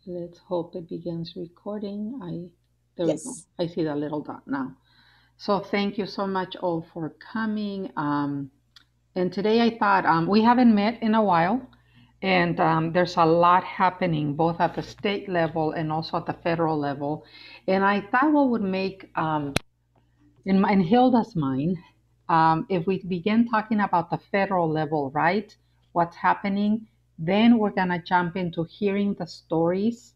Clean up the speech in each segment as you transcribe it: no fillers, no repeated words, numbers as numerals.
Let's hope it begins recording. There we go. Yes. I see the little dot now. So thank you so much all for coming. And today I thought we haven't met in a while, and there's a lot happening both at the state level and also at the federal level. And I thought what would make in Hilda's mind, if we begin talking about the federal level, right? What's happening, then we're gonna jump into hearing the stories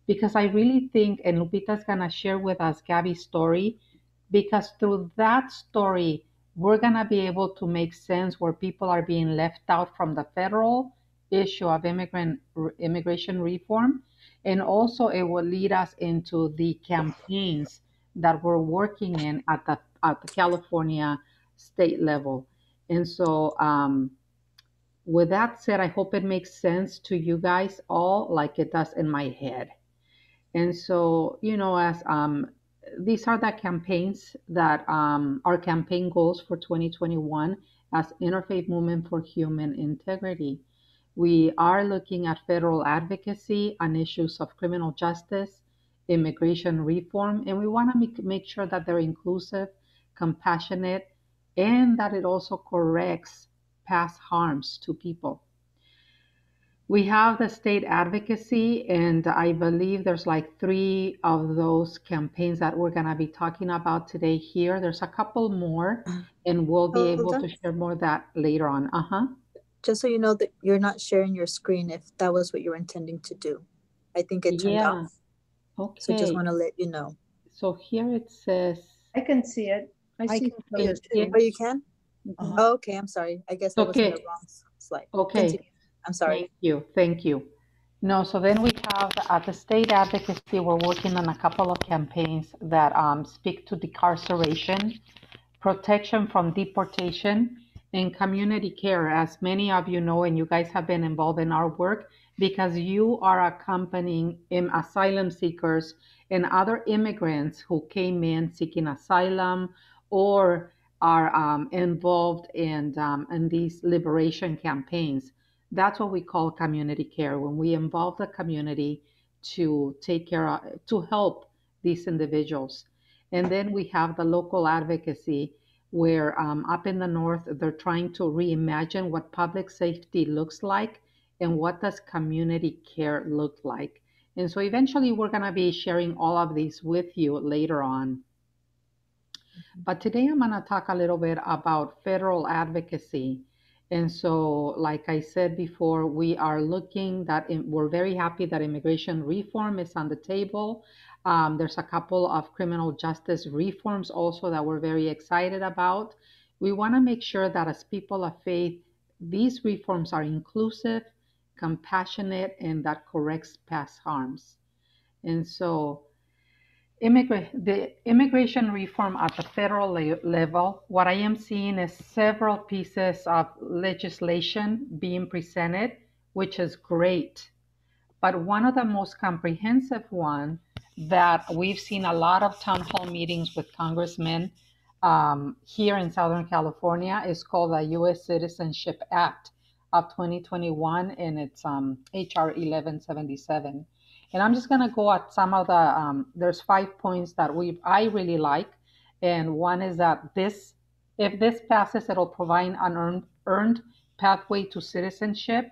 because I really think, and Lupita's gonna share with us Gabby's story, because through that story, we're gonna be able to make sense where people are being left out from the federal issue of immigration reform, and also it will lead us into the campaigns that we're working in at the California state level. And so, with that said, I hope it makes sense to you guys all like it does in my head. And so, as these are the campaigns that our campaign goals for 2021 as Interfaith Movement for Human Integrity. We are looking at federal advocacy on issues of criminal justice, immigration reform, and we want to make sure that they're inclusive, compassionate, and that it also corrects past harms to people. We have the state advocacy, and I believe there's like three of those campaigns that we're going to be talking about today here. There's a couple more, and we'll be able Hilda, to share more of that later on. Uh huh. just so you know that you're not sharing your screen if that was what you were intending to do. I think it turned Yeah. off. So just Okay. want to let you know. So here it says, I can see it. I I see can see Oh, Hilda's it here. screen. you can? Uh-huh. Oh, okay. I'm sorry. I guess I was in the Okay. wrong slide. Okay. Continue. I'm sorry. Thank you. Thank you. No, so then we have at the state advocacy, we're working on a couple of campaigns that speak to decarceration, protection from deportation, and community care. As many of you know, and you guys have been involved in our work because you are accompanying asylum seekers and other immigrants who came in seeking asylum or are involved in these liberation campaigns. That's what we call community care when we involve the community to take care of, to help these individuals. And then we have the local advocacy, where up in the north, they're trying to reimagine what public safety looks like and what does community care look like. And so eventually, we're going to be sharing all of these with you later on. But today I'm going to talk a little bit about federal advocacy. And so, like I said before, we are looking that we're very happy that immigration reform is on the table. There's a couple of criminal justice reforms also that we're very excited about. We want to make sure that as people of faith, these reforms are inclusive, compassionate, and that corrects past harms. And so, the immigration reform at the federal level, what I am seeing is several pieces of legislation being presented, which is great. But one of the most comprehensive one that we've seen a lot of town hall meetings with congressmen here in Southern California is called the U.S. Citizenship Act of 2021, and it's HR 1177. And I'm just going to go at some of the, there's 5 points that I really like. And one is that if this passes, it'll provide an earned pathway to citizenship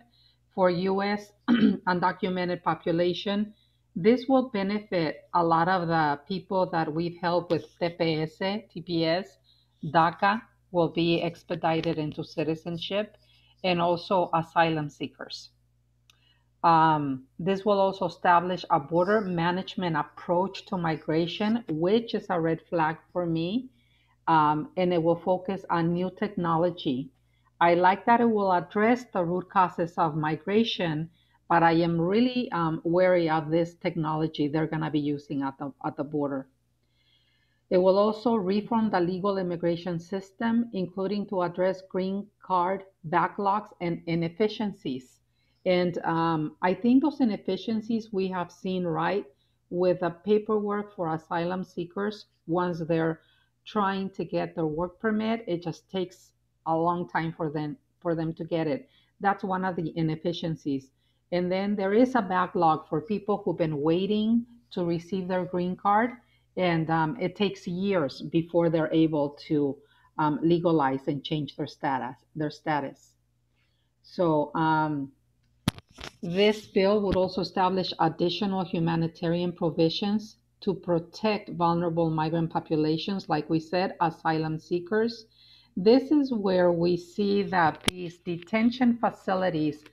for U.S. undocumented population. This will benefit a lot of the people that we've helped with TPS, DACA will be expedited into citizenship, and also asylum seekers. This will also establish a border management approach to migration, which is a red flag for me, and it will focus on new technology. I like that it will address the root causes of migration, but I am really wary of this technology they're going to be using at the border. It will also reform the legal immigration system, including to address green card backlogs and inefficiencies. And I think those inefficiencies we have seen, right, with the paperwork for asylum seekers once they're trying to get their work permit, it just takes a long time for them to get it. That's one of the inefficiencies. And then there is a backlog for people who've been waiting to receive their green card, and it takes years before they're able to legalize and change their status. So this bill would also establish additional humanitarian provisions to protect vulnerable migrant populations, like we said, asylum seekers. This is where we see that these detention facilities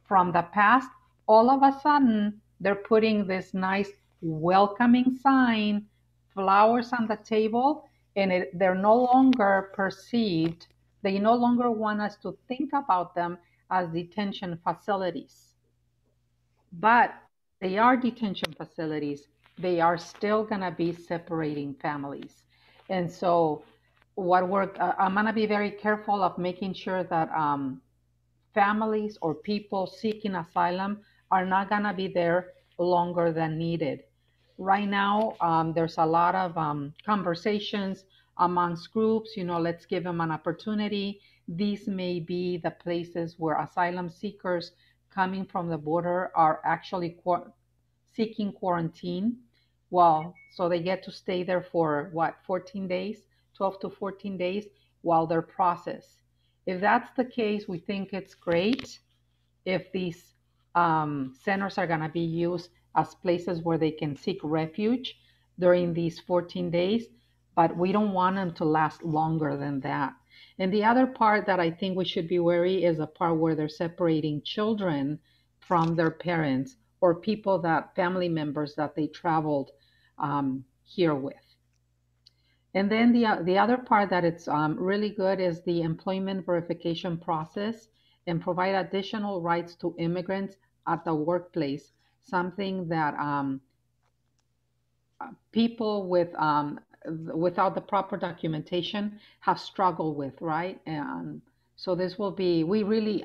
from the past, all of a sudden, they're putting this nice welcoming sign, flowers on the table, and they're no longer perceived, they no longer want us to think about them as detention facilities. But they are detention facilities. They are still going to be separating families. And so, I'm going to be very careful of making sure that families or people seeking asylum are not going to be there longer than needed. Right now, there's a lot of conversations amongst groups, let's give them an opportunity. These may be the places where asylum seekers coming from the border are actually seeking quarantine. Well, so they get to stay there for what, 14 days, 12 to 14 days while they're processed. If that's the case, we think it's great if these centers are going to be used as places where they can seek refuge during these 14 days, but we don't want them to last longer than that. And the other part that I think we should be wary is the part where they're separating children from their parents or people that family members that they traveled here with. And then the other part that it's really good is the employment verification process and provide additional rights to immigrants at the workplace, something that people without the proper documentation have struggled with, right? And so this will be,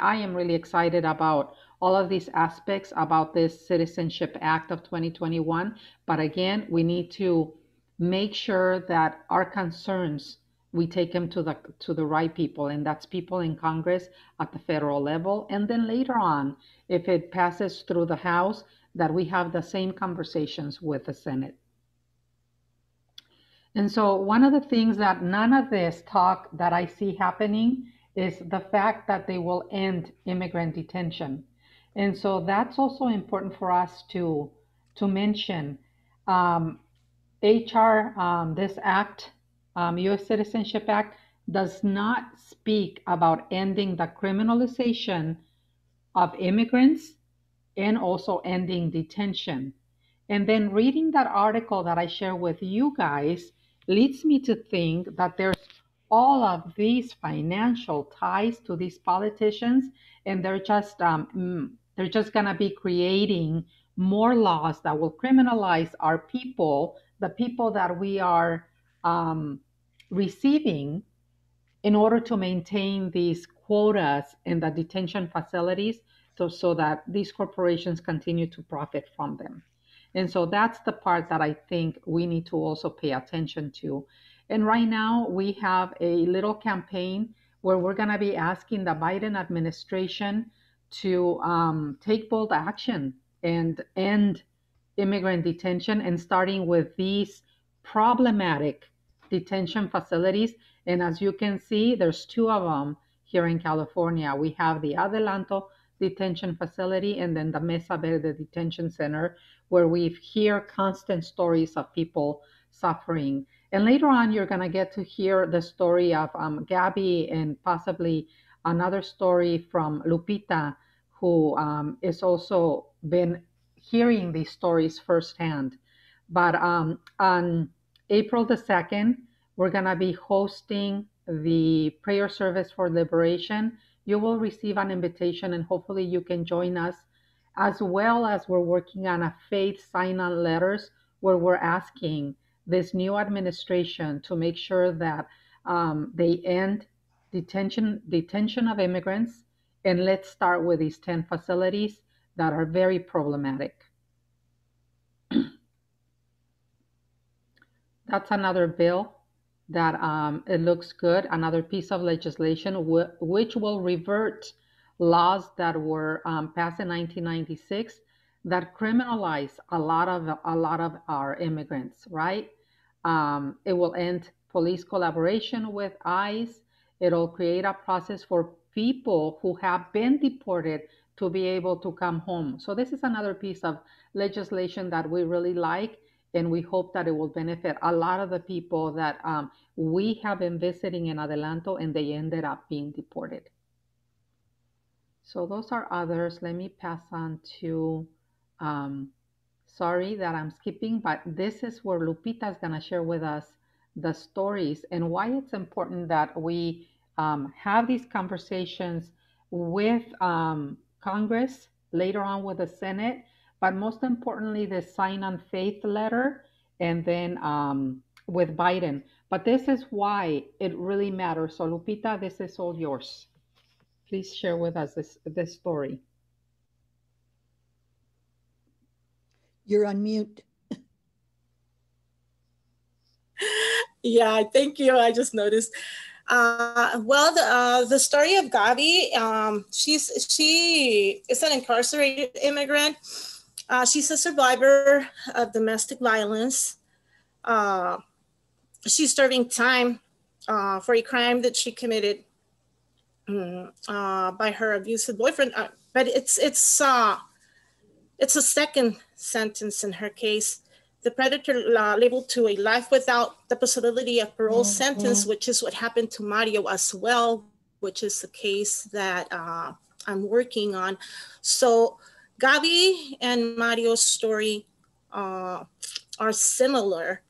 I am really excited about all of these aspects about this Citizenship Act of 2021. But again, we need to make sure that our concerns, we take them to the right people, and that's people in Congress at the federal level. And then later on, if it passes through the House, that we have the same conversations with the Senate. And so one of the things that none of this talk that I see happening is the fact that they will end immigrant detention. And so that's also important for us to mention. This act, U.S. Citizenship Act, does not speak about ending the criminalization of immigrants and also ending detention. And then reading that article that I share with you guys leads me to think that there's all of these financial ties to these politicians, and they're just going to be creating more laws that will criminalize our people, the people that we are receiving in order to maintain these quotas in the detention facilities so that these corporations continue to profit from them. And so that's the part that I think we need to also pay attention to. And right now we have a little campaign where we're going to be asking the Biden administration to take bold action and end immigrant detention, and starting with these problematic detention facilities. And as you can see, there's two of them here in California. We have the Adelanto Detention Facility and then the Mesa Verde Detention Center, where we hear constant stories of people suffering. And later on, you're going to get to hear the story of Gabby, and possibly another story from Lupita, who is also been hearing these stories firsthand. But on April the 2nd, we're going to be hosting the prayer service for liberation. You will receive an invitation, and hopefully you can join us, as well as we're working on a faith sign-on letters where we're asking this new administration to make sure that they end detention of immigrants, and let's start with these 10 facilities that are very problematic. That's another bill that it looks good, another piece of legislation which will revert laws that were passed in 1996 that criminalize a lot of our immigrants, right? It will end police collaboration with ICE. It'll create a process for people who have been deported to be able to come home. So this is another piece of legislation that we really like, and we hope that it will benefit a lot of the people that we have been visiting in Adelanto, and they ended up being deported. So those are others. Let me pass on to, um, sorry that I'm skipping, but this is where Lupita is going to share with us the stories and why it's important that we have these conversations with Congress, later on with the Senate, but most importantly, the sign on faith letter, and then with Biden. But this is why it really matters. So, Lupita, this is all yours. Please share with us this story. You're on mute. Yeah, thank you. I just noticed. Well, the story of Gabi, she is an incarcerated immigrant. She's a survivor of domestic violence. She's serving time for a crime that she committed by her abusive boyfriend. But it's a second sentence in her case. The predator labeled to a life without the possibility of parole sentence, which is what happened to Mario as well, which is the case that I'm working on. So Gabi and Mario's story are similar,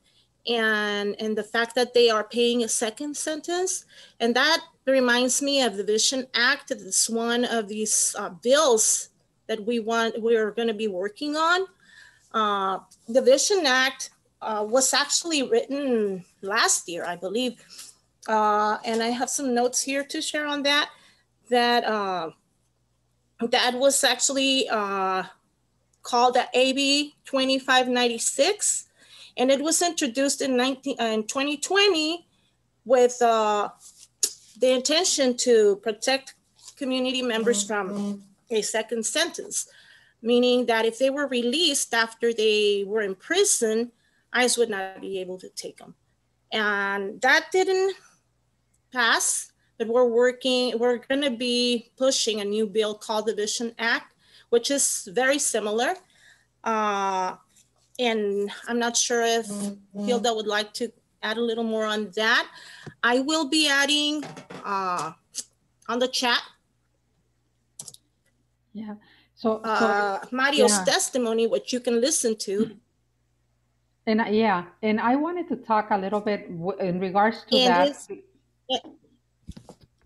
and the fact that they are paying a second sentence, and that reminds me of the Vision Act. It's one of these bills that we're going to be working on. The Vision Act was actually written last year, I believe. And I have some notes here to share on that. That was actually called the AB 2596. And it was introduced in 2020 with the intention to protect community members from a second sentence, meaning that if they were released after they were in prison, ICE would not be able to take them. And that didn't pass, but we're going to be pushing a new bill called the Vision Act, which is very similar. And I'm not sure if Hilda would like to add a little more on that. I will be adding on the chat. Yeah. So Mario's testimony, which you can listen to. And and I wanted to talk a little bit in regards to that.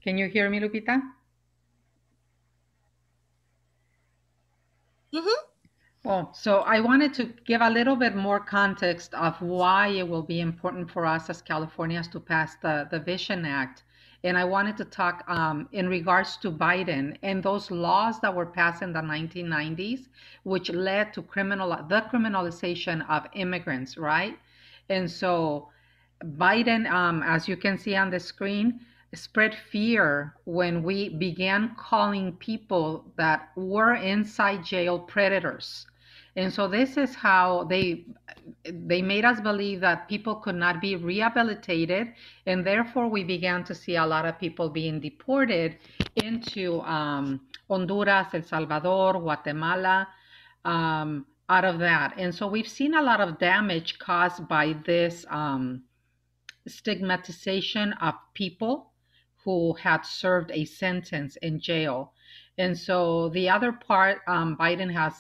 Can you hear me, Lupita? Mm-hmm. Oh, so I wanted to give a little bit more context of why it will be important for us as Californians to pass the Vision Act. And I wanted to talk in regards to Biden and those laws that were passed in the 1990s, which led to the criminalization of immigrants, right? And so Biden, as you can see on the screen, spread fear when we began calling people that were inside jail predators. And so this is how they made us believe that people could not be rehabilitated, and therefore we began to see a lot of people being deported into Honduras, El Salvador, Guatemala, out of that. And so we've seen a lot of damage caused by this stigmatization of people who had served a sentence in jail. And so the other part, Biden has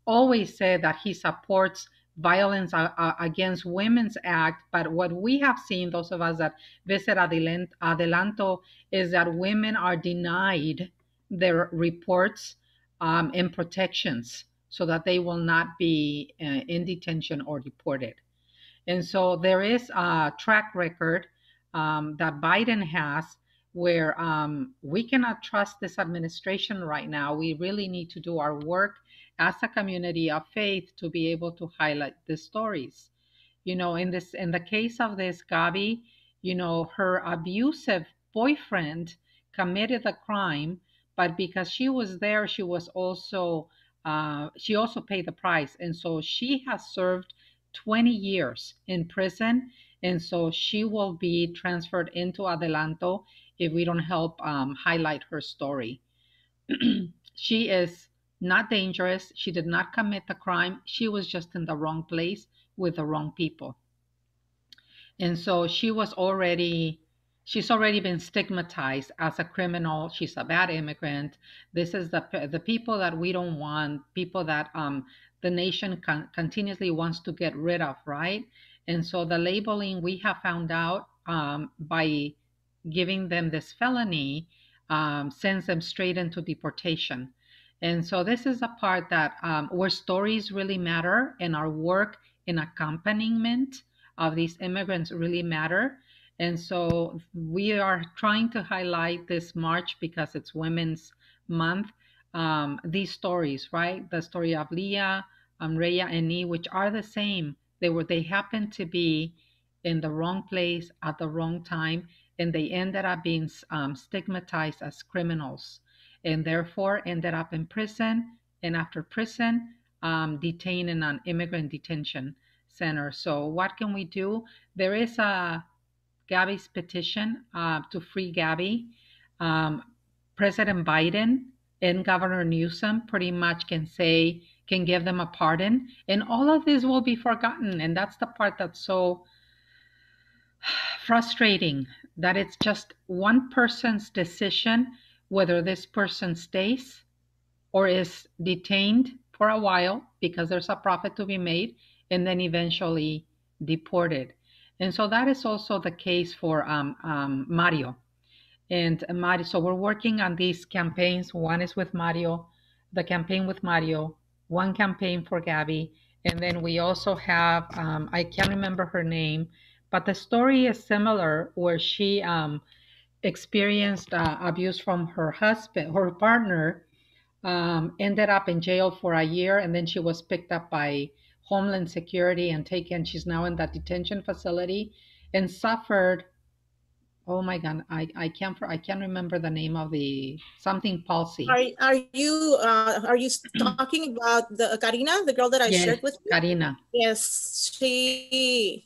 always said that he supports Violence Against Women's Act. But what we have seen, those of us that visit Adelanto, is that women are denied their reports and protections so that they will not be in detention or deported. And so there is a track record that Biden has where we cannot trust this administration right now. We really need to do our work as a community of faith to be able to highlight the stories. You know, in the case of this Gabi, her abusive boyfriend committed the crime, but because she was there, she was also she also paid the price, and so she has served 20 years in prison, and so she will be transferred into Adelanto if we don't help highlight her story. She is not dangerous. She did not commit the crime. She was just in the wrong place with the wrong people. And so she's already been stigmatized as a criminal. She's a bad immigrant. This is the people that we don't want, people that the nation continuously wants to get rid of, right? And so the labeling we have found out by giving them this felony sends them straight into deportation. And so this is a part that where stories really matter, and our work in accompaniment of these immigrants really matter. And so we are trying to highlight this March, because it's Women's Month, these stories, right? The story of Leah, Rhea, and Nee, which are the same. They happened to be in the wrong place at the wrong time, and they ended up being stigmatized as criminals, and therefore ended up in prison, and after prison, detained in an immigrant detention center. So what can we do? There is a Gabby's petition to free Gabby. President Biden and Governor Newsom pretty much can give them a pardon, and all of this will be forgotten. And that's the part that's so frustrating, that it's just one person's decision whether this person stays or is detained for a while because there's a profit to be made, and then eventually deported. And so that is also the case for Mario. And Mario, so we're working on these campaigns. One is with Mario, the campaign with Mario, one campaign for Gabby. And then we also have, I can't remember her name, but the story is similar, where she experienced abuse from her husband, her partner, ended up in jail for a year, and then she was picked up by Homeland Security and taken. She's now in that detention facility and suffered. Oh my God, I can't remember the name of the something palsy. Are you talking about the Karina, the girl that I Yes, shared with you? Karina. Yes, she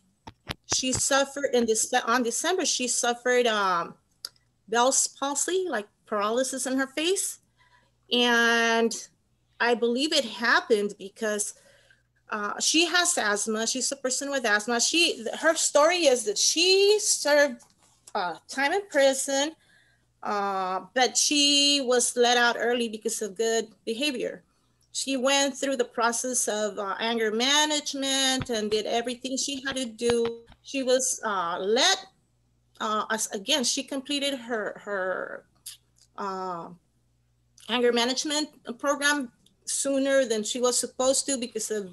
suffered on December. She suffered Bell's palsy, like paralysis in her face, and I believe it happened because she has asthma. She's a person with asthma. Her story is that she served time in prison, but she was let out early because of good behavior. She went through the process of anger management and did everything she had to do. She was again, she completed her anger management program sooner than she was supposed to, because of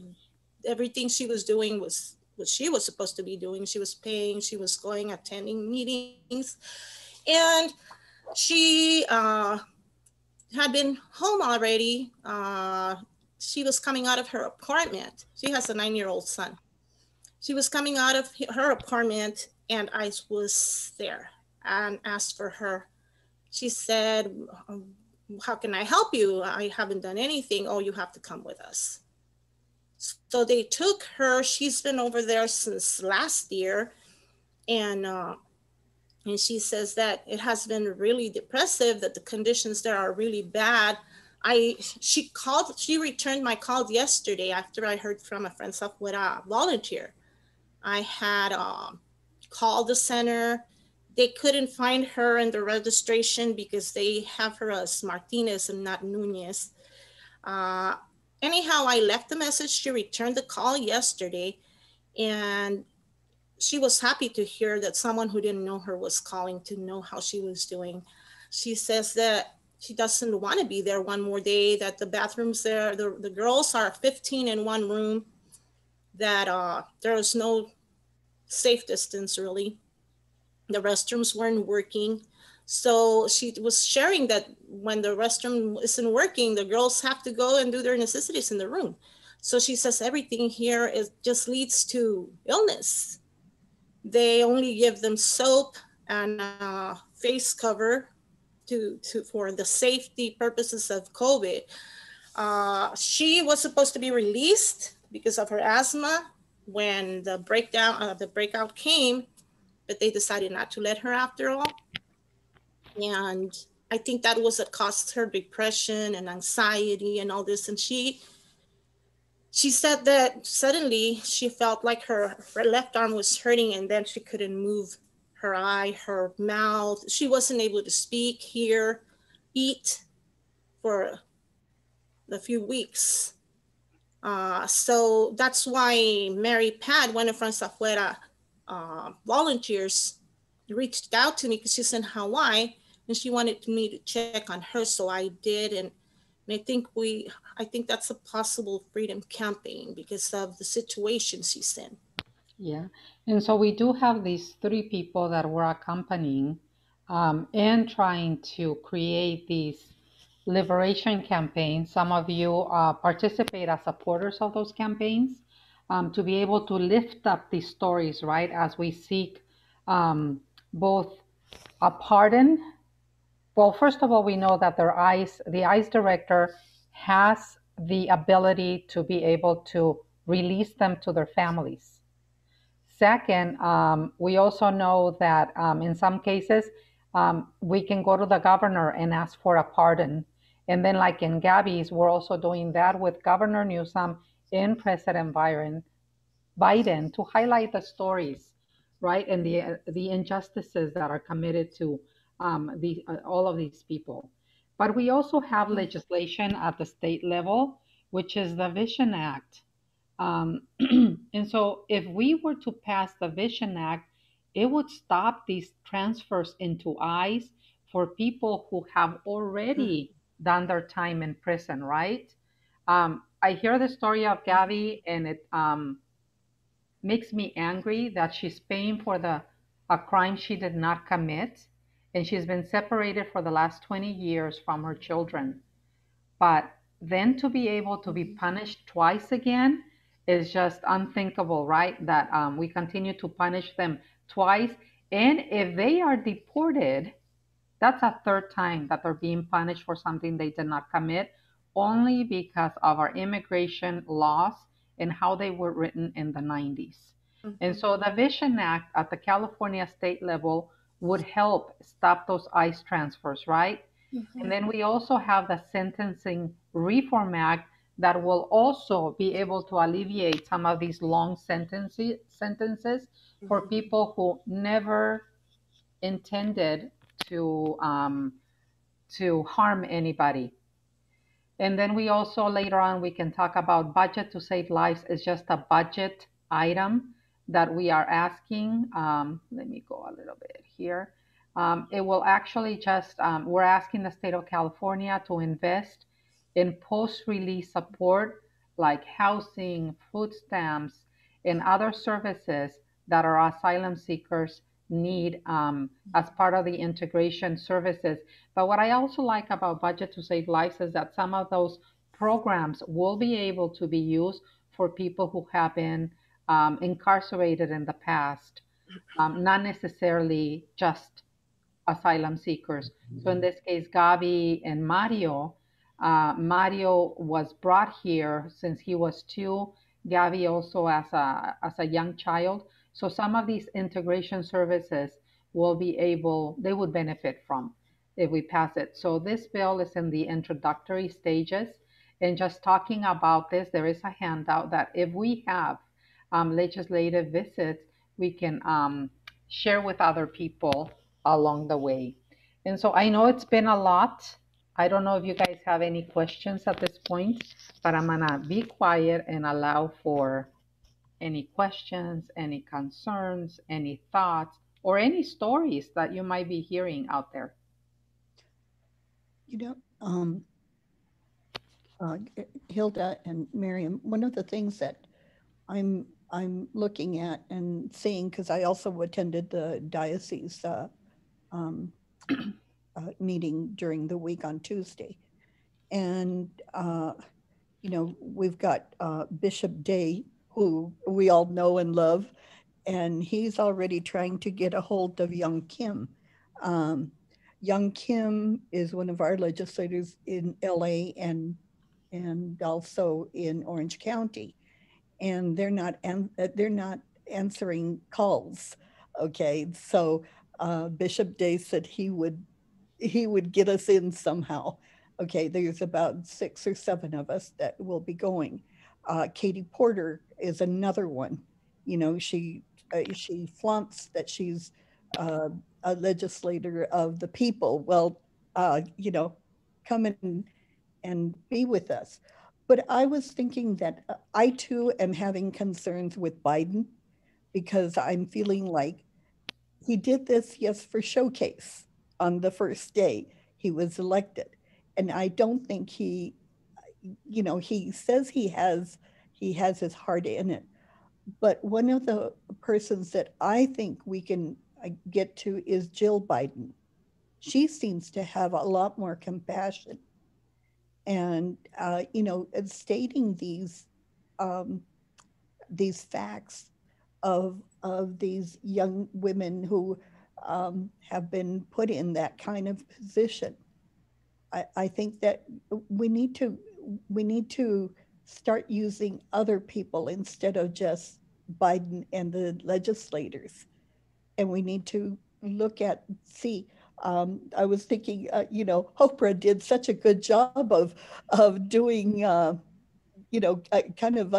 everything she was doing was what she was supposed to be doing. She was paying, she was going, attending meetings, and she had been home already. She was coming out of her apartment. She has a 9-year-old son. She was coming out of her apartment, and I was there and asked for her. She said, how can I help you? I haven't done anything. Oh, you have to come with us. So they took her. She's been over there since last year. And she says that it has been really depressive, that the conditions there are really bad. She returned my call yesterday after I heard from a friend with a volunteer. I had called the center. They couldn't find her in the registration because they have her as Martinez and not Nunez. Anyhow, I left a message. She returned the call yesterday, and she was happy to hear that someone who didn't know her was calling to know how she was doing. She says that she doesn't want to be there one more day, that the bathrooms there, the girls are 15 in one room, that there was no safe distance really. The restrooms weren't working. So she was sharing that when the restroom isn't working, the girls have to go and do their necessities in the room. So she says everything here just leads to illness. They only give them soap and face cover for the safety purposes of COVID. She was supposed to be released because of her asthma when the breakout came, but they decided not to let her after all. And I think that was what caused her depression and anxiety and all this. And she said that suddenly she felt like her left arm was hurting, and then she couldn't move her eye, her mouth. She wasn't able to speak, hear, eat for a few weeks. So that's why Mary Pat, one of Franz Afuera volunteers, reached out to me because she's in Hawaii and she wanted me to check on her. So I did. And I think that's a possible freedom campaign because of the situation she's in. Yeah. And so we do have these three people that we're accompanying and trying to create these liberation campaigns. Some of you participate as supporters of those campaigns to be able to lift up these stories, right? As we seek both a pardon. Well, first of all, we know that the ICE director has the ability to be able to release them to their families. Second, we also know that in some cases, we can go to the governor and ask for a pardon. And then, like in Gabby's, we're also doing that with Governor Newsom and President Biden to highlight the stories, right, and the injustices that are committed to all of these people. But we also have legislation at the state level, which is the Vision Act. And so if we were to pass the Vision Act, it would stop these transfers into ICE for people who have already done their time in prison, right? I hear the story of Gabby, and it makes me angry that she's paying for a crime she did not commit, and she's been separated for the last 20 years from her children. But then to be able to be punished twice again is just unthinkable, right? That we continue to punish them twice. And if they are deported, that's a third time that they're being punished for something they did not commit, only because of our immigration laws and how they were written in the 90s. And so the Vision Act at the California state level would help stop those ICE transfers, right? And then we also have the Sentencing Reform Act that will also be able to alleviate some of these long sentences for people who never intended to harm anybody. And then we also later on we can talk about budget to save lives. It's just a budget item that we are asking. Let me go a little bit here. It will actually just we're asking the state of California to invest in post-release support like housing, food stamps, and other services that our asylum seekers need as part of the integration services. But what I also like about Budget to Save Lives is that some of those programs will be able to be used for people who have been incarcerated in the past, not necessarily just asylum seekers. So in this case, Gabi and Mario, Mario was brought here since he was 2. Gabi also as a young child. So some of these integration services they would benefit from if we pass it. So this bill is in the introductory stages. And just talking about this, there is a handout that if we have legislative visits, we can share with other people along the way. And so I know it's been a lot. I don't know if you guys have any questions at this point, but I'm gonna be quiet and allow for any questions, any concerns, any thoughts, or any stories that you might be hearing out there. You know, Hilda and Miriam, one of the things that I'm looking at and seeing, because I also attended the diocese meeting during the week on Tuesday, and we've got Bishop Day, who we all know and love, and he's already trying to get a hold of young Kim. Young Kim is one of our legislators in LA and also in Orange County, and they're not answering calls. Okay, so Bishop Day said he would get us in somehow. Okay, there's about 6 or 7 of us that will be going. Katie Porter is another one. You know, she flaunts that she's a legislator of the people. Well, you know, come and be with us. But I was thinking that I too am having concerns with Biden, because I'm feeling like he did this, yes, for showcase on the first day he was elected. And I don't think he, you know, he says he has his heart in it. But one of the persons that I think we can get to is Jill Biden. She seems to have a lot more compassion and, you know, stating these facts of these young women who have been put in that kind of position. I think that we need to start using other people instead of just Biden and the legislators. And we need to look at, see, I was thinking, you know, Oprah did such a good job of doing, you know, kind of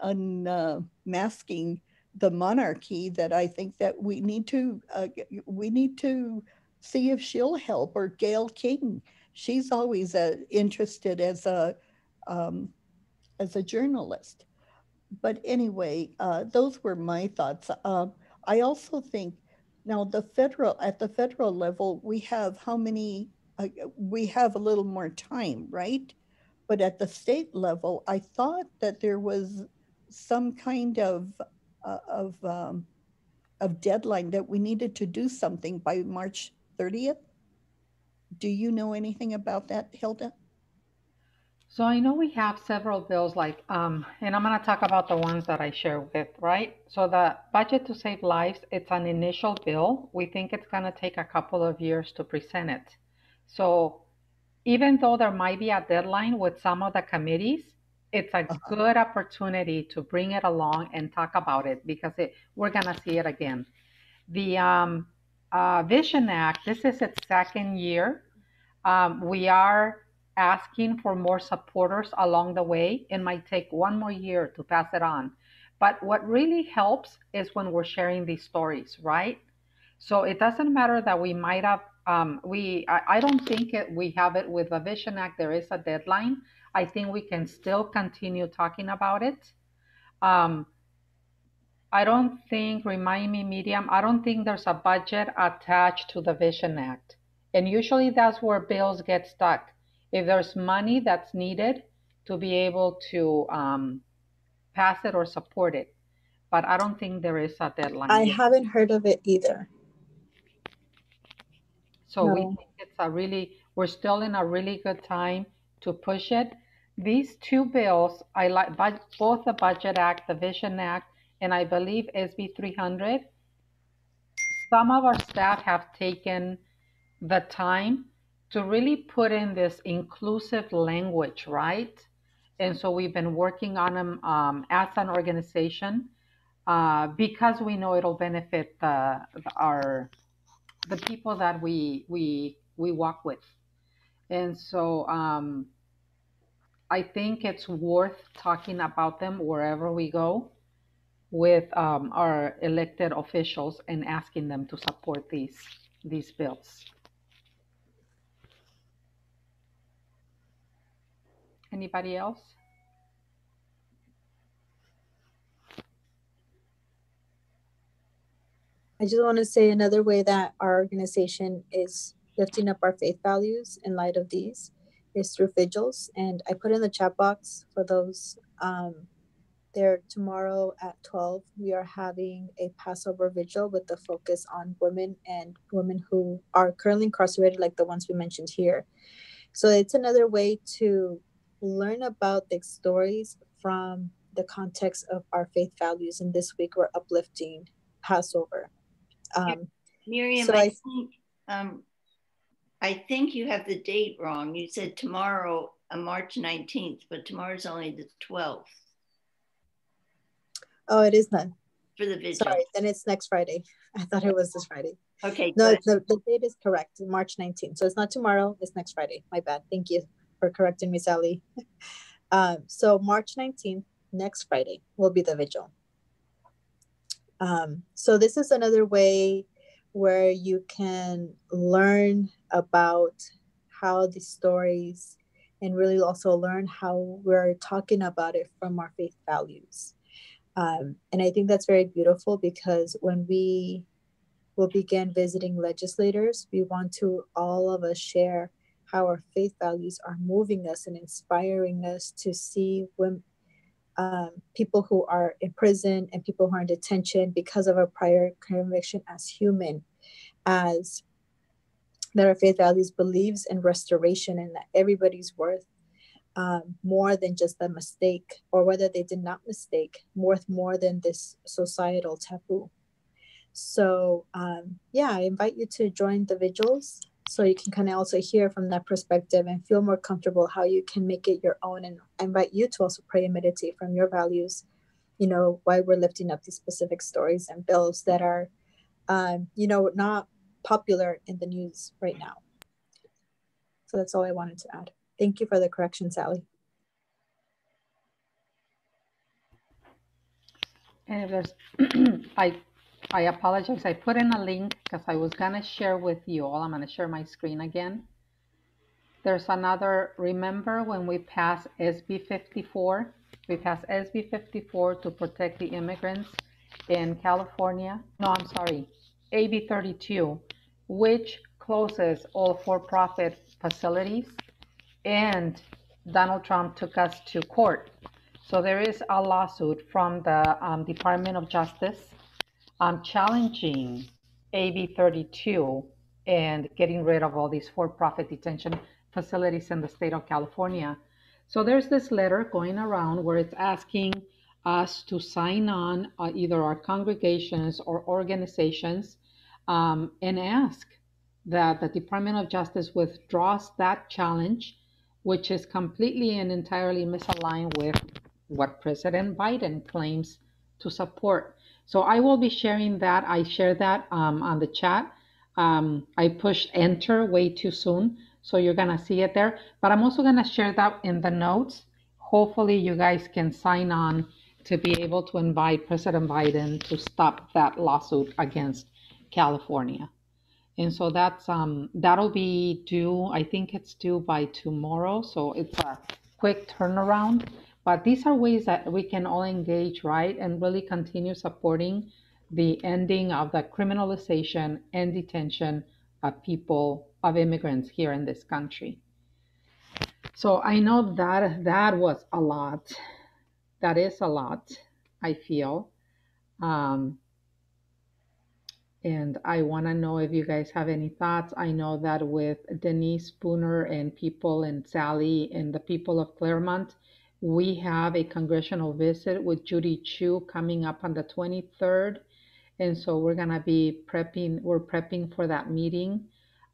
unmasking the monarchy, that I think that we need to see if she'll help, or Gayle King. She's always interested as a journalist. But anyway, those were my thoughts. I also think now at the federal level, we have how many? We have a little more time, right? But at the state level, I thought that there was some kind uh, of um, of deadline that we needed to do something by March 30th. Do you know anything about that, Hilda? So I know we have several bills and I'm going to talk about the ones that I share with, right? So the budget to save lives, it's an initial bill. We think it's going to take a couple of years to present it. So even though there might be a deadline with some of the committees, it's a good opportunity to bring it along and talk about it, because we're going to see it again. The Vision Act, this is its second year. We are asking for more supporters along the way. It might take one more year to pass it on. But what really helps is when we're sharing these stories, right? So it doesn't matter that we might have, I don't think we have it with the Vision Act. There is a deadline. I think we can still continue talking about it. Um, I don't think, remind me, Miriam, I don't think there's a budget attached to the Vision Act. And usually that's where bills get stuck. If there's money that's needed to be able to pass it or support it. But I don't think there is a deadline I yet. haven't heard of it either. So we No. think we're still in a really good time to push it. These two bills, I like both the Budget Act, the Vision Act, and I believe SB 300. Some of our staff have taken the time to really put in this inclusive language, right? And so we've been working on them as an organization because we know it'll benefit the people that we walk with. And so I think it's worth talking about them wherever we go with our elected officials and asking them to support these bills. Anybody else? I just want to say another way that our organization is lifting up our faith values in light of these is through vigils. And I put in the chat box for those there tomorrow at 12. We are having a Passover vigil with the focus on women and women who are currently incarcerated, like the ones we mentioned here. So it's another way to learn about the stories from the context of our faith values. And this week we're uplifting Passover. Miriam, so I think I think you have the date wrong. You said tomorrow, March 19th, but tomorrow's only the 12th. Oh, it is not. For the vigil. Sorry, then it's next Friday. I thought it was this Friday. Okay, no, good. the date is correct, March 19th. So it's not tomorrow, it's next Friday. My bad. Thank you for correcting me, Sally. So March 19th, next Friday, will be the vigil. So this is another way where you can learn about how the stories and really also learn how we're talking about it from our faith values. And I think that's very beautiful because when we will begin visiting legislators, we want to all of us share how our faith values are moving us and inspiring us to see when people who are in prison and people who are in detention because of a prior conviction as human, as that our faith values believes in restoration and that everybody's worth more than just a mistake, or whether they did not mistake, worth more than this societal taboo. So yeah, I invite you to join the vigils so you can kind of also hear from that perspective and feel more comfortable how you can make it your own. And I invite you to also pray and meditate from your values, you know, why we're lifting up these specific stories and bills that are, you know, not popular in the news right now. So that's all I wanted to add. Thank you for the correction, Sally. And if there's, I apologize. I put in a link because I was gonna share with you all. I'm gonna share my screen again. There's another, remember when we passed SB 54? We passed SB 54 to protect the immigrants in California. No, I'm sorry, AB 32, which closes all for-profit facilities, and Donald Trump took us to court. So there is a lawsuit from the Department of Justice challenging AB 32 and getting rid of all these for-profit detention facilities in the state of California. So there's this letter going around where it's asking us to sign on either our congregations or organizations and ask that the Department of Justice withdraws that challenge, which is completely and entirely misaligned with what President Biden claims to support. So I will be sharing that. I shared that on the chat. I pushed enter way too soon, so you're gonna see it there. But I'm also gonna share that in the notes. Hopefully you guys can sign on to be able to invite President Biden to stop that lawsuit against California. And so that's that'll be due, I think it's due by tomorrow. So it's a quick turnaround. But these are ways that we can all engage, right? And really continue supporting the ending of the criminalization and detention of people, of immigrants here in this country. So I know that that was a lot. That is a lot, I feel. And I want to know if you guys have any thoughts. I know that with Denise Spooner and people and Sally and the people of Claremont, we have a congressional visit with Judy Chu coming up on the 23rd. And so we're going to be prepping for that meeting.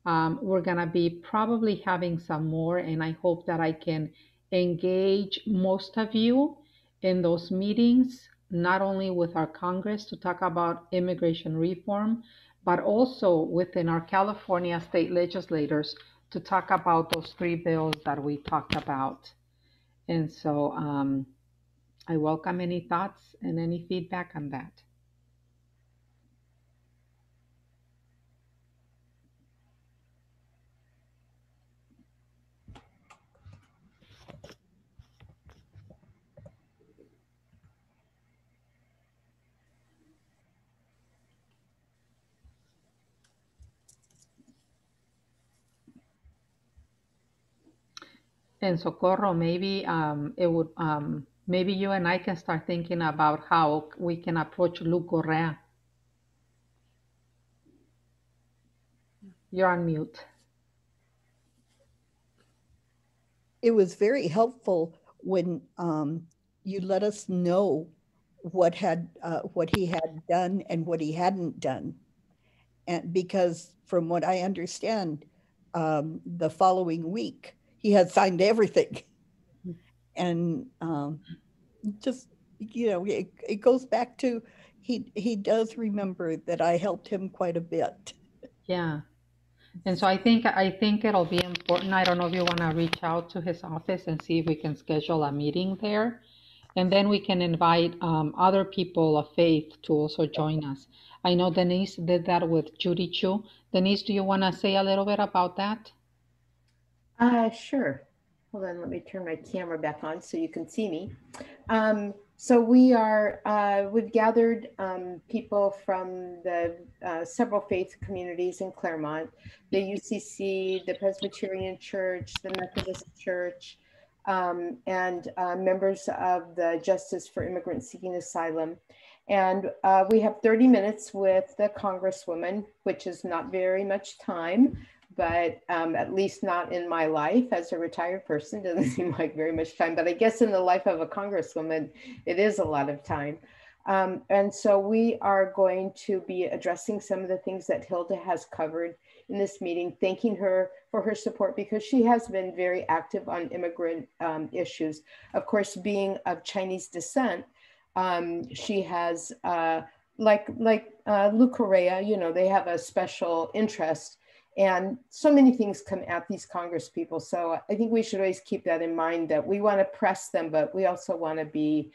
We're going to be probably having some more, and I hope that I can engage most of you in those meetings, not only with our Congress to talk about immigration reform, but also within our California state legislators to talk about those three bills that we talked about. And so I welcome any thoughts and any feedback on that. And Socorro, maybe it would maybe you and I can start thinking about how we can approach Lou Correa. You're on mute. It was very helpful when you let us know what he had done and what he hadn't done, and because from what I understand, the following week, he had signed everything. And just, it goes back to, he does remember that I helped him quite a bit. Yeah. And so I think it'll be important. I don't know if you want to reach out to his office and see if we can schedule a meeting there. And then we can invite other people of faith to also join us. I know Denise did that with Judy Chu. Denise, do you want to say a little bit about that? Sure. Hold on, let me turn my camera back on so you can see me. So we've gathered people from the several faith communities in Claremont, the UCC, the Presbyterian Church, the Methodist Church, and members of the Justice for Immigrants Seeking Asylum. And we have 30 minutes with the Congresswoman, which is not very much time, but at least not in my life as a retired person. Doesn't seem like very much time, but I guess in the life of a Congresswoman, it is a lot of time. And so we are going to be addressing some of the things that Hilda has covered in this meeting, thanking her for her support because she has been very active on immigrant issues. Of course, being of Chinese descent, she has, like Lou Correa, they have a special interest. And so many things come at these Congress people. So I think we should always keep that in mind, that we want to press them, but we also want to be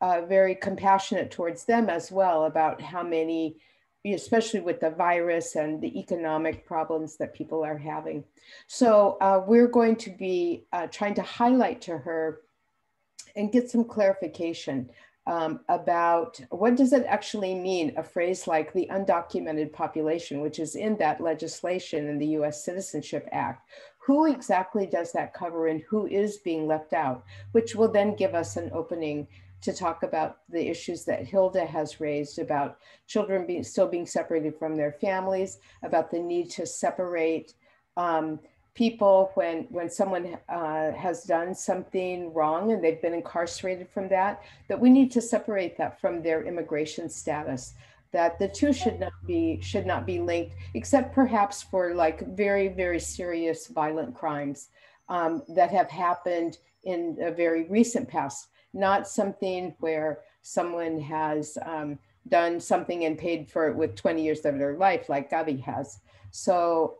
very compassionate towards them as well about how many, especially with the virus and the economic problems that people are having. So we're going to be trying to highlight to her and get some clarification about what does it actually mean, a phrase like the undocumented population, which is in that legislation in the US Citizenship Act. Who exactly does that cover and who is being left out, which will then give us an opening to talk about the issues that Hilda has raised about children still being separated from their families, about the need to separate people when someone has done something wrong and they've been incarcerated from that we need to separate that from their immigration status, that the two should not be linked, except perhaps for like very, very serious violent crimes that have happened in a very recent past, not something where someone has done something and paid for it with 20 years of their life like Gabi has. So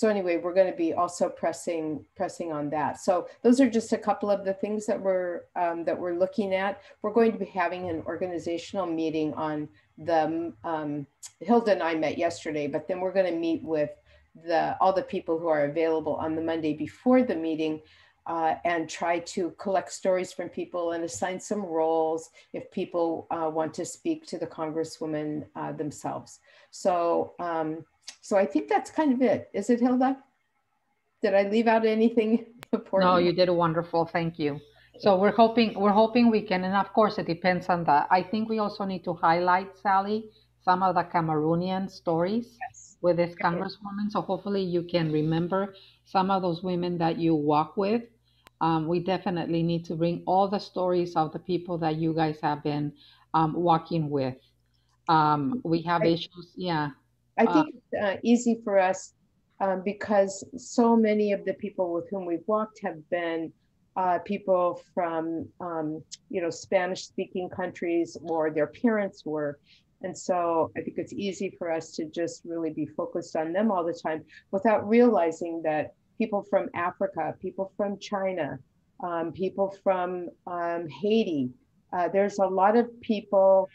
anyway, we're going to be also pressing on that. So those are just a couple of the things that we're looking at. We're going to be having an organizational meeting on the Hilda and I met yesterday, but then we're going to meet with all the people who are available on the Monday before the meeting and try to collect stories from people and assign some roles if people want to speak to the Congresswoman themselves. So I think that's kind of it. Is it, Hilda? Did I leave out anything important? No, you did wonderful. Thank you. So we're hoping we can, and of course it depends on that. I think we also need to highlight, Sally, some of the Cameroonian stories with this Congresswoman. So hopefully you can remember some of those women that you walk with. We definitely need to bring all the stories of the people that you guys have been walking with. We have issues, yeah. I think it's easy for us because so many of the people with whom we've walked have been people from, Spanish-speaking countries, or their parents were. And so I think it's easy for us to just really be focused on them all the time without realizing that people from Africa, people from China, people from Haiti, there's a lot of people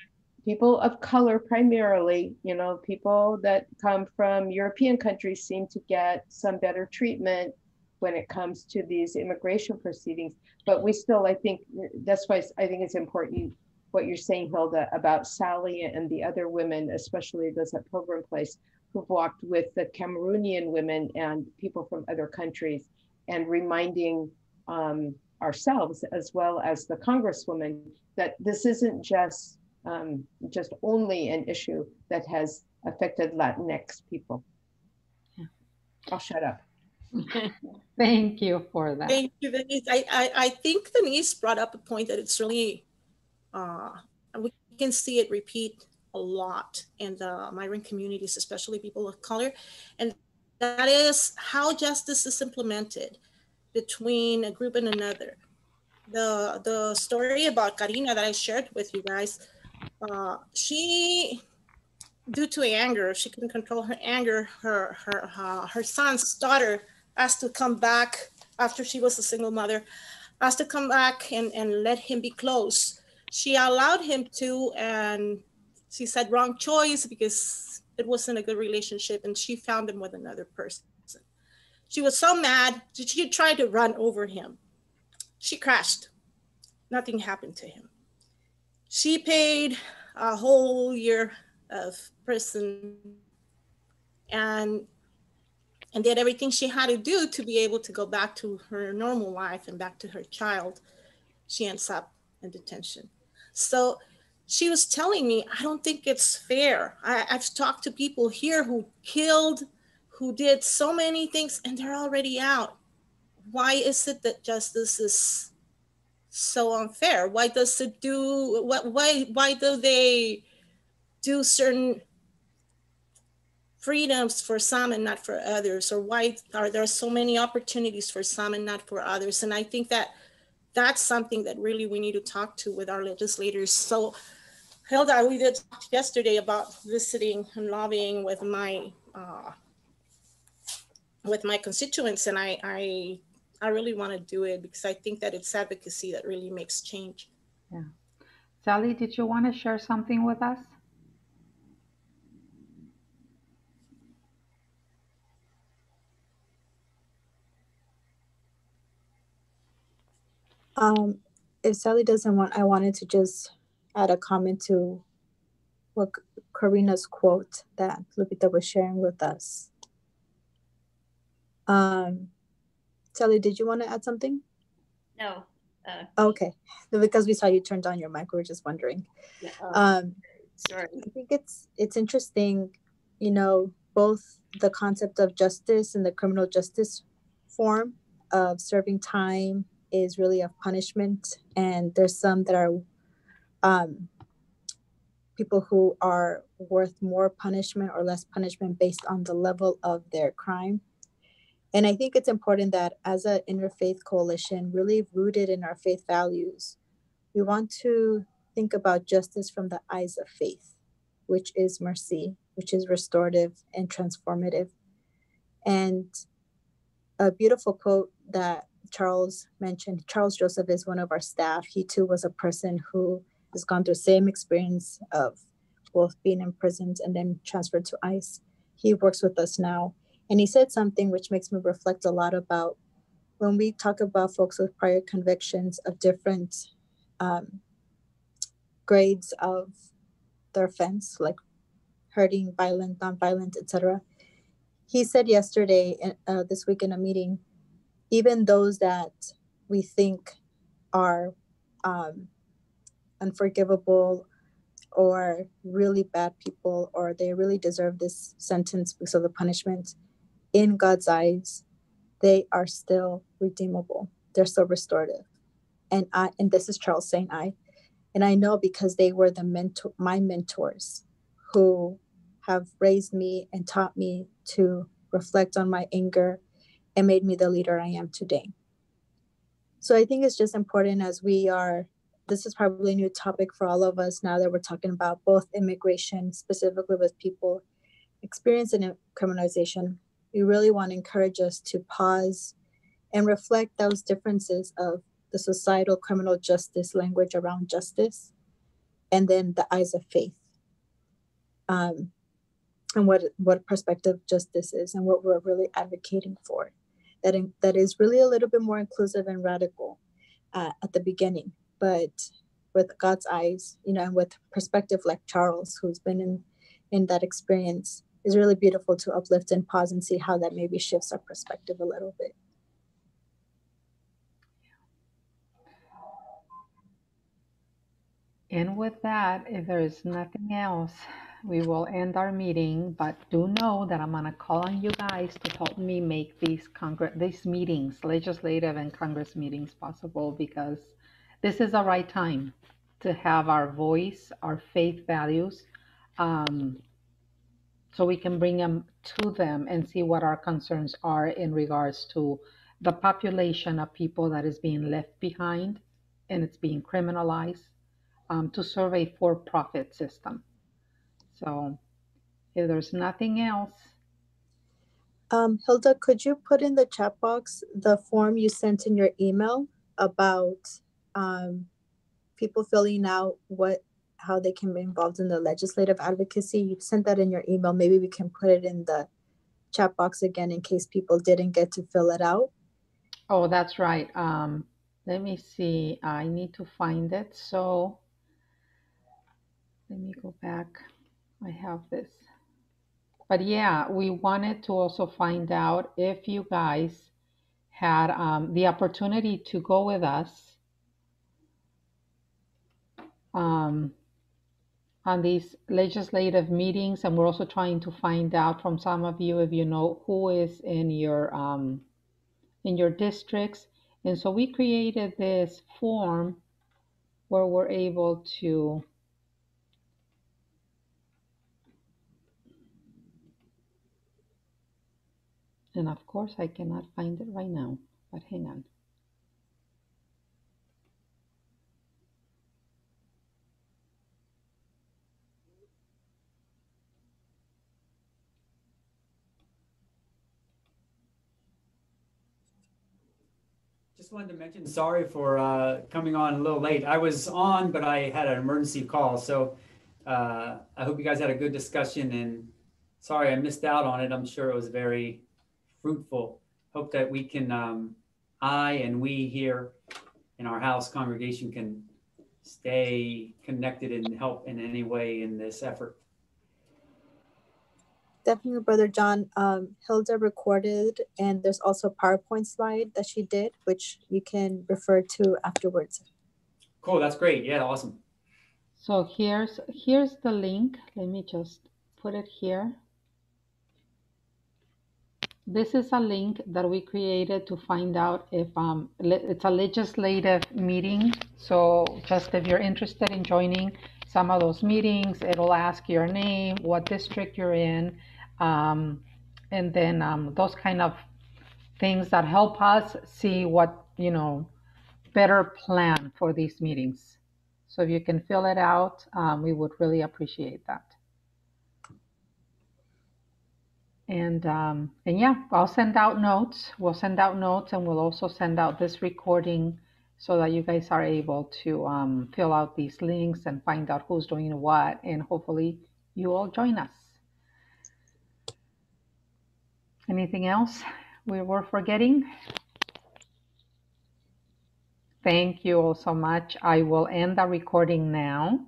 of color primarily, people that come from European countries seem to get some better treatment when it comes to these immigration proceedings. But we still, I think, that's why I think it's important what you're saying, Hilda, about Sally and the other women, especially those at Pilgrim Place, who've walked with the Cameroonian women and people from other countries, and reminding ourselves, as well as the Congresswoman, that this isn't just only an issue that has affected Latinx people. Yeah. I'll shut up. Thank you for that. Thank you, Denise. I think Denise brought up a point that it's really, we can see it repeat a lot in the migrant communities, especially people of color. And That is how justice is implemented between a group and another. The story about Karina that I shared with you guys, she, due to anger, she couldn't control her anger. Her son's daughter asked to come back after she was a single mother, asked to come back and let him be close. She allowed him to, and she said wrong choice because it wasn't a good relationship, and she found him with another person. She was so mad, she tried to run over him. She crashed. Nothing happened to him. She paid a whole year of prison and did everything she had to do to be able to go back to her normal life and back to her child. She ends up in detention. So she was telling me, I don't think it's fair. I've talked to people here who killed, who did so many things, and they're already out. Why is it that justice is so unfair? Why does it do what? Why do they do certain freedoms for some and not for others? Or why are there so many opportunities for some and not for others? And I think that that's something that really we need to talk to with our legislators. So Hilda, we did talk yesterday about visiting and lobbying with my constituents, and I really want to do it because I think that it's advocacy that really makes change. Yeah. Sally, did you want to share something with us? If Sally doesn't want, I wanted to just add a comment to what Karina's quote that Lupita was sharing with us. Sally, did you want to add something? No. Okay, because we saw you turned on your mic, we were just wondering. Sorry. I think it's interesting, you know, both the concept of justice and the criminal justice form of serving time is really a punishment, and there's some that are people who are worth more punishment or less punishment based on the level of their crime. And I think it's important that as an interfaith coalition, really rooted in our faith values, we want to think about justice from the eyes of faith, which is mercy, which is restorative and transformative. And a beautiful quote that Charles mentioned, Charles Joseph is one of our staff. He too was a person who has gone through the same experience of both being imprisoned and then transferred to ICE. He works with us now. And he said something which makes me reflect a lot about when we talk about folks with prior convictions of different grades of their offense, like hurting, violent, nonviolent, etc. He said yesterday, this week in a meeting, even those that we think are unforgivable or really bad people, or they really deserve this sentence because of the punishment, in God's eyes, they are still redeemable. They're still restorative. And this is Charles saying and I know because they were my mentors who have raised me and taught me to reflect on my anger and made me the leader I am today. So I think it's just important as this is probably a new topic for all of us now that we're talking about both immigration, specifically with people experiencing criminalization. We really want to encourage us to pause and reflect those differences of the societal criminal justice language around justice, and then the eyes of faith, and what perspective justice is and what we're really advocating for. That is really a little bit more inclusive and radical at the beginning, but with God's eyes, and with perspective like Charles, who's been in that experience, is really beautiful to uplift and pause and see how that maybe shifts our perspective a little bit. And with that, if there is nothing else, we will end our meeting. But do know that I'm going to call on you guys to help me make these meetings, legislative and Congress meetings, possible, because this is the right time to have our voice, our faith values, so we can bring them to them and see what our concerns are in regards to the population of people that is being left behind and it's being criminalized, to serve a for-profit system. So if there's nothing else, Hilda, could you put in the chat box the form you sent in your email about people filling out how they can be involved in the legislative advocacy? You sent that in your email. Maybe we can put it in the chat box again in case people didn't get to fill it out. oh, that's right. Let me see. I need to find it. So let me go back. I have this. But yeah, we wanted to also find out if you guys had the opportunity to go with us on these legislative meetings, and we're also trying to find out from some of you if you know who is in your districts. And so we created this form where we're able to and of course I cannot find it right now, but hang on. Just wanted to mention, sorry for coming on a little late. I was on, but I had an emergency call. So I hope you guys had a good discussion, and sorry I missed out on it. I'm sure it was very fruitful. Hope that we can, I and we here in our house congregation can stay connected and help in any way in this effort. Definitely, Brother John. Hilda recorded, and there's also a PowerPoint slide that she did, which you can refer to afterwards. Cool, that's great. Yeah, awesome. So here's the link. Let me just put it here. This is a link that we created to find out if it's a legislative meeting. So just if you're interested in joining some of those meetings, it'll ask your name, what district you're in, and then those kind of things that help us see what, better plan for these meetings. So if you can fill it out, we would really appreciate that. And yeah, I'll send out notes. We'll send out notes, and we'll also send out this recording so that you guys are able to fill out these links and find out who's doing what, and hopefully you all join us. Anything else we were forgetting? Thank you all so much. I will end the recording now.